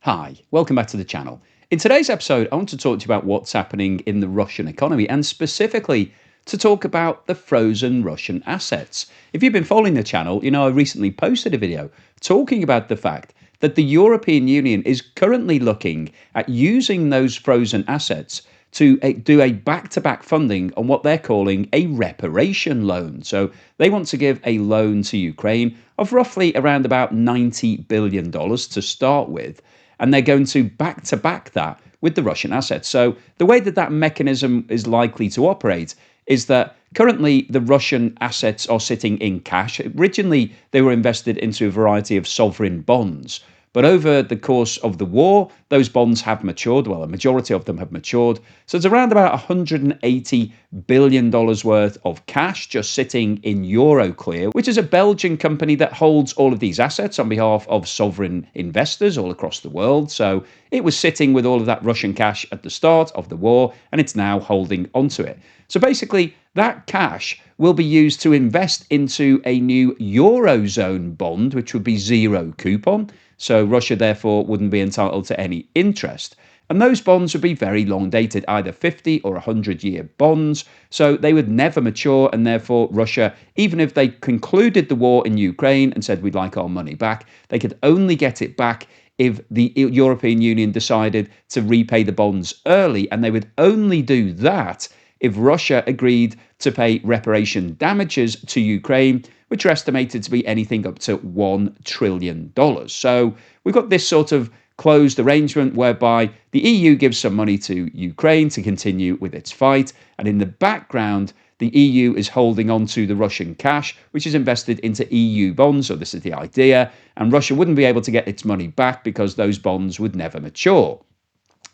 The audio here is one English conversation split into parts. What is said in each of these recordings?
Hi, welcome back to the channel. In today's episode, I want to talk to you about what's happening in the Russian economy and specifically to talk about the frozen Russian assets. If you've been following the channel, you know I recently posted a video talking about the fact that the European Union is currently looking at using those frozen assets to do a back-to-back funding on what they're calling a reparation loan. So they want to give a loan to Ukraine of roughly around about $90 billion to start with. And they're going to back that with the Russian assets. So the way that mechanism is likely to operate is that currently the Russian assets are sitting in cash. Originally, they were invested into a variety of sovereign bonds. But over the course of the war, those bonds have matured. Well, a majority of them have matured. So it's around about $180 billion worth of cash just sitting in Euroclear, which is a Belgian company that holds all of these assets on behalf of sovereign investors all across the world. So it was sitting with all of that Russian cash at the start of the war, and it's now holding onto it. So basically, that cash will be used to invest into a new Eurozone bond, which would be zero coupon. So Russia, therefore, wouldn't be entitled to any interest. And those bonds would be very long dated, either 50 or 100-year bonds. So they would never mature. And therefore, Russia, even if they concluded the war in Ukraine and said, we'd like our money back, they could only get it back if the European Union decided to repay the bonds early. And they would only do that if Russia agreed to pay reparation damages to Ukraine, which are estimated to be anything up to $1 trillion. So we've got this sort of closed arrangement whereby the EU gives some money to Ukraine to continue with its fight. And in the background, the EU is holding on to the Russian cash, which is invested into EU bonds. So this is the idea. And Russia wouldn't be able to get its money back because those bonds would never mature.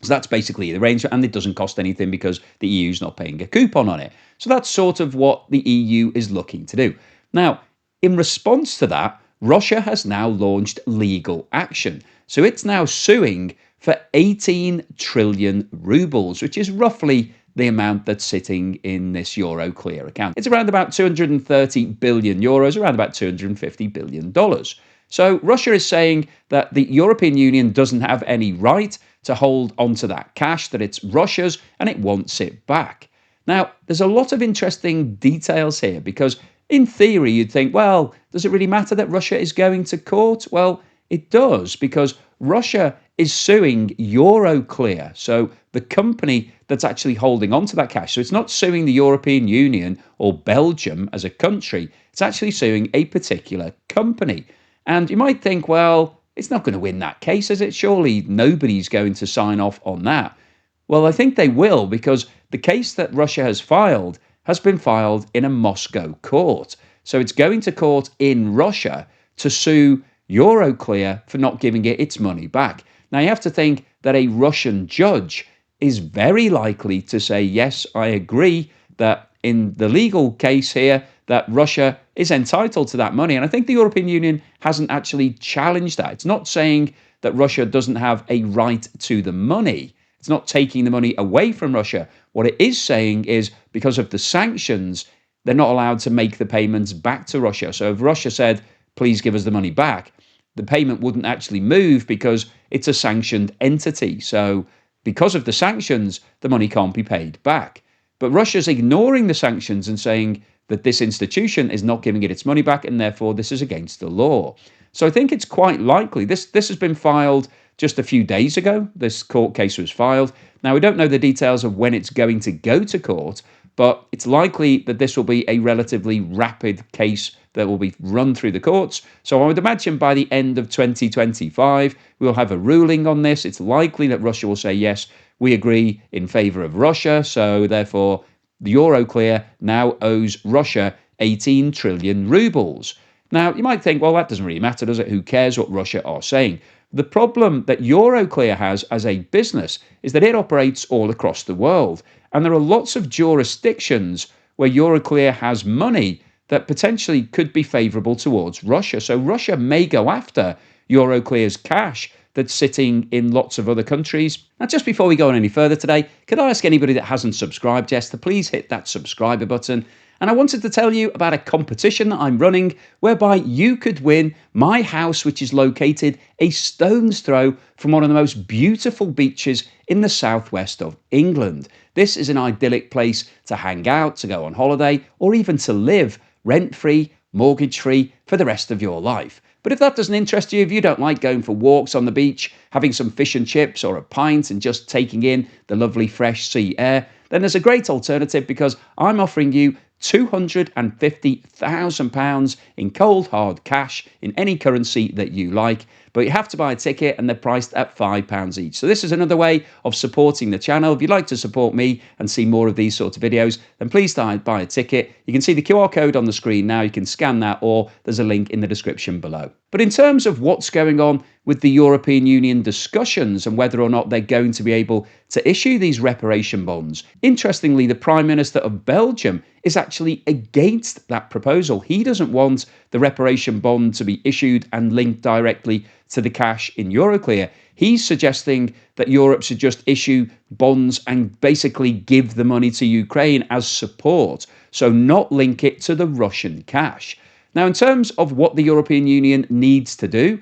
So that's basically the arrangement, and it doesn't cost anything because the EU is not paying a coupon on it. So that's sort of what the EU is looking to do. Now, in response to that, Russia has now launched legal action. So it's now suing for 18 trillion rubles, which is roughly the amount that's sitting in this Euroclear account. It's around about 230 billion euros, around about $250 billion. So Russia is saying that the European Union doesn't have any right to hold onto that cash, that it's Russia's and it wants it back. Now, there's a lot of interesting details here because in theory, you'd think, well, does it really matter that Russia is going to court? Well, it does because Russia is suing Euroclear, so the company that's actually holding onto that cash. So it's not suing the European Union or Belgium as a country. It's actually suing a particular company. And you might think, well, it's not going to win that case, is it? Surely nobody's going to sign off on that. Well, I think they will because the case that Russia has been filed in a Moscow court. So it's going to court in Russia to sue Euroclear for not giving it its money back. Now, you have to think that a Russian judge is very likely to say, yes, I agree that in the legal case here, that Russia is entitled to that money. And I think the European Union hasn't actually challenged that. It's not saying that Russia doesn't have a right to the money. It's not taking the money away from Russia. What it is saying is because of the sanctions, they're not allowed to make the payments back to Russia. So if Russia said, please give us the money back, the payment wouldn't actually move because it's a sanctioned entity. So because of the sanctions, the money can't be paid back. But Russia's ignoring the sanctions and saying that this institution is not giving it its money back and therefore this is against the law. So I think it's quite likely. This has been filed just a few days ago. This court case was filed. Now, we don't know the details of when it's going to go to court, but it's likely that this will be a relatively rapid case that will be run through the courts. So I would imagine by the end of 2025, we'll have a ruling on this. It's likely that Russia will say, yes, we agree in favor of Russia. So therefore, the Euroclear now owes Russia 18 trillion rubles. Now, you might think, well, that doesn't really matter, does it? Who cares what Russia are saying? The problem that Euroclear has as a business is that it operates all across the world. And there are lots of jurisdictions where Euroclear has money that potentially could be favorable towards Russia. So Russia may go after Euroclear's cash that's sitting in lots of other countries. Now, just before we go on any further today, could I ask anybody that hasn't subscribed yet to please hit that subscriber button And I wanted to tell you about a competition that I'm running whereby you could win my house, which is located a stone's throw from one of the most beautiful beaches in the southwest of England. This is an idyllic place to hang out, to go on holiday, or even to live rent-free, mortgage-free for the rest of your life. But if that doesn't interest you, if you don't like going for walks on the beach, having some fish and chips or a pint and just taking in the lovely fresh sea air, then there's a great alternative because I'm offering you £250,000 in cold hard cash in any currency that you like, but you have to buy a ticket and they're priced at £5 each. So this is another way of supporting the channel. If you'd like to support me and see more of these sorts of videos, then please buy a ticket. You can see the QR code on the screen now. You can scan that, or there's a link in the description below. But in terms of what's going on with the European Union discussions and whether or not they're going to be able to issue these reparation bonds, interestingly, the Prime Minister of Belgium is actually against that proposal. He doesn't want the reparation bond to be issued and linked directly to the cash in Euroclear. He's suggesting that Europe should just issue bonds and basically give the money to Ukraine as support, so not link it to the Russian cash. Now, in terms of what the European Union needs to do,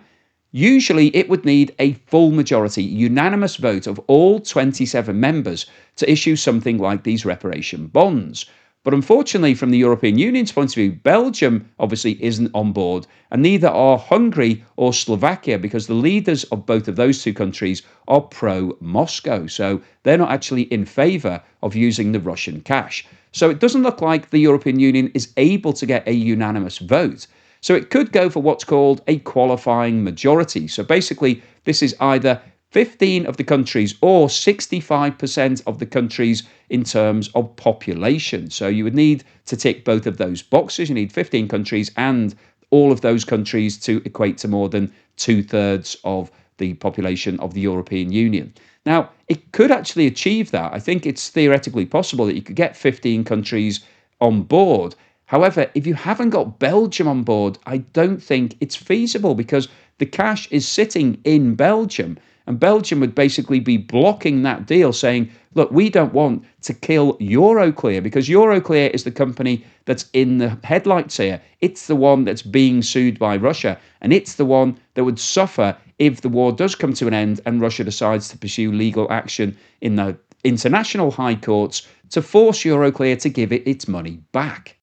usually it would need a full majority, unanimous vote of all 27 members to issue something like these reparation bonds. But unfortunately, from the European Union's point of view, Belgium obviously isn't on board, and neither are Hungary or Slovakia, because the leaders of both of those two countries are pro-Moscow. So they're not actually in favour of using the Russian cash. So it doesn't look like the European Union is able to get a unanimous vote. So it could go for what's called a qualifying majority. So basically, this is either 15 of the countries or 65% of the countries in terms of population. So you would need to tick both of those boxes. You need 15 countries and all of those countries to equate to more than 2/3 of the population of the European Union. Now, it could actually achieve that. I think it's theoretically possible that you could get 15 countries on board. However, if you haven't got Belgium on board, I don't think it's feasible because the cash is sitting in Belgium. And Belgium would basically be blocking that deal, saying, look, we don't want to kill Euroclear because Euroclear is the company that's in the headlights here. It's the one that's being sued by Russia, and it's the one that would suffer if the war does come to an end and Russia decides to pursue legal action in the international high courts to force Euroclear to give it its money back.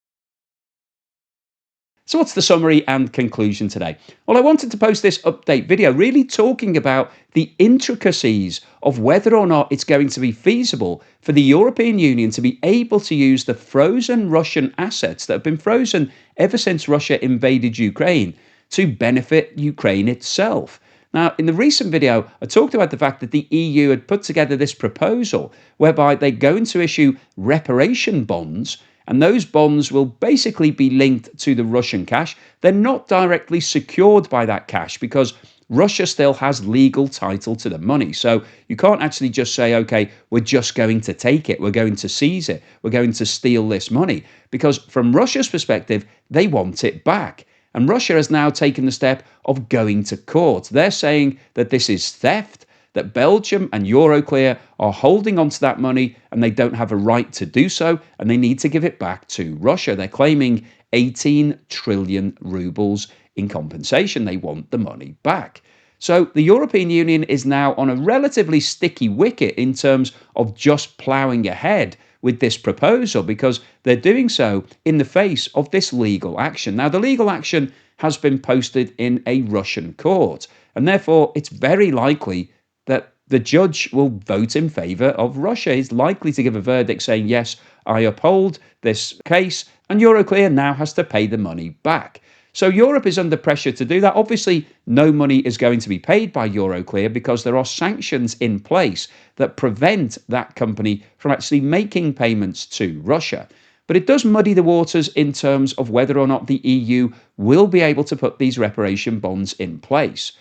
So what's the summary and conclusion today? Well, I wanted to post this update video really talking about the intricacies of whether or not it's going to be feasible for the European Union to be able to use the frozen Russian assets that have been frozen ever since Russia invaded Ukraine to benefit Ukraine itself. Now, in the recent video, I talked about the fact that the EU had put together this proposal whereby they're going to issue reparation bonds, and those bonds will basically be linked to the Russian cash. They're not directly secured by that cash because Russia still has legal title to the money. So you can't actually just say, okay, we're just going to take it. We're going to seize it. We're going to steal this money. Because from Russia's perspective, they want it back. And Russia has now taken the step of going to court. They're saying that this is theft, that Belgium and Euroclear are holding onto that money and they don't have a right to do so, and they need to give it back to Russia. They're claiming 18 trillion rubles in compensation. They want the money back. So the European Union is now on a relatively sticky wicket in terms of just ploughing ahead with this proposal because they're doing so in the face of this legal action. Now, the legal action has been posted in a Russian court, and therefore it's very likely that the judge will vote in favour of Russia. He's likely to give a verdict saying, yes, I uphold this case, and Euroclear now has to pay the money back. So Europe is under pressure to do that. Obviously, no money is going to be paid by Euroclear because there are sanctions in place that prevent that company from actually making payments to Russia. But it does muddy the waters in terms of whether or not the EU will be able to put these reparation bonds in place.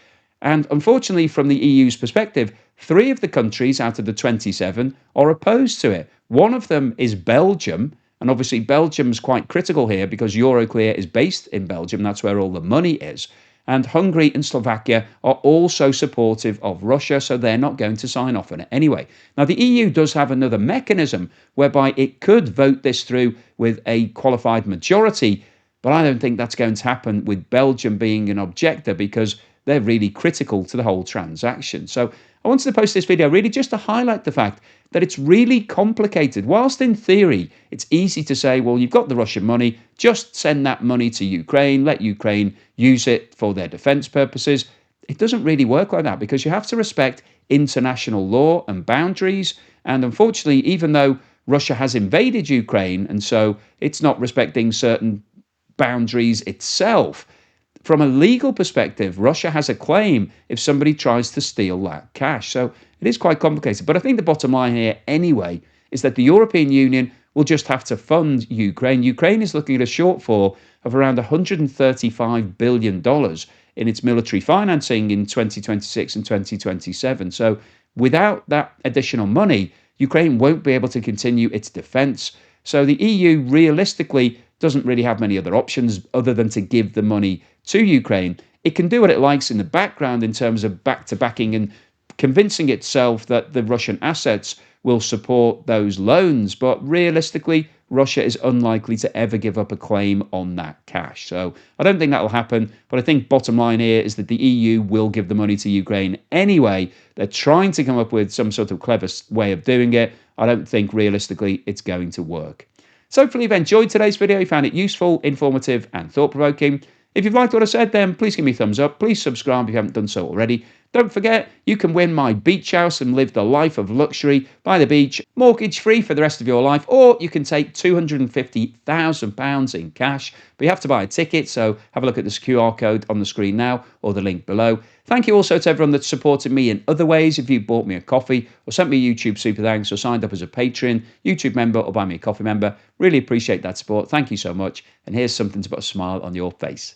And unfortunately, from the EU's perspective, 3 of the countries out of the 27 are opposed to it. One of them is Belgium. And obviously, Belgium's quite critical here because Euroclear is based in Belgium. That's where all the money is. And Hungary and Slovakia are also supportive of Russia, so they're not going to sign off on it anyway. Now, the EU does have another mechanism whereby it could vote this through with a qualified majority, but I don't think that's going to happen with Belgium being an objector because they're really critical to the whole transaction. So I wanted to post this video really just to highlight the fact that it's really complicated. Whilst in theory, it's easy to say, well, you've got the Russian money, just send that money to Ukraine, let Ukraine use it for their defense purposes. It doesn't really work like that because you have to respect international law and boundaries. And unfortunately, even though Russia has invaded Ukraine, and so it's not respecting certain boundaries itself, from a legal perspective, Russia has a claim if somebody tries to steal that cash. So it is quite complicated. But I think the bottom line here anyway is that the European Union will just have to fund Ukraine. Ukraine is looking at a shortfall of around $135 billion in its military financing in 2026 and 2027. So without that additional money, Ukraine won't be able to continue its defense. So the EU realistically doesn't really have many other options other than to give the money to Ukraine. It can do what it likes in the background in terms of back-to-backing and convincing itself that the Russian assets will support those loans. But realistically, Russia is unlikely to ever give up a claim on that cash. So I don't think that will happen. But I think bottom line here is that the EU will give the money to Ukraine anyway. They're trying to come up with some sort of clever way of doing it. I don't think realistically it's going to work. So hopefully you've enjoyed today's video, you found it useful, informative and thought-provoking. If you've liked what I said, then please give me a thumbs up. Please subscribe if you haven't done so already. Don't forget, you can win my beach house and live the life of luxury by the beach, mortgage-free for the rest of your life, or you can take £250,000 in cash. But you have to buy a ticket, so have a look at this QR code on the screen now or the link below. Thank you also to everyone that's supported me in other ways. If you bought me a coffee or sent me a YouTube super thanks or signed up as a Patreon, YouTube member or buy me a coffee member, really appreciate that support. Thank you so much. And here's something to put a smile on your face.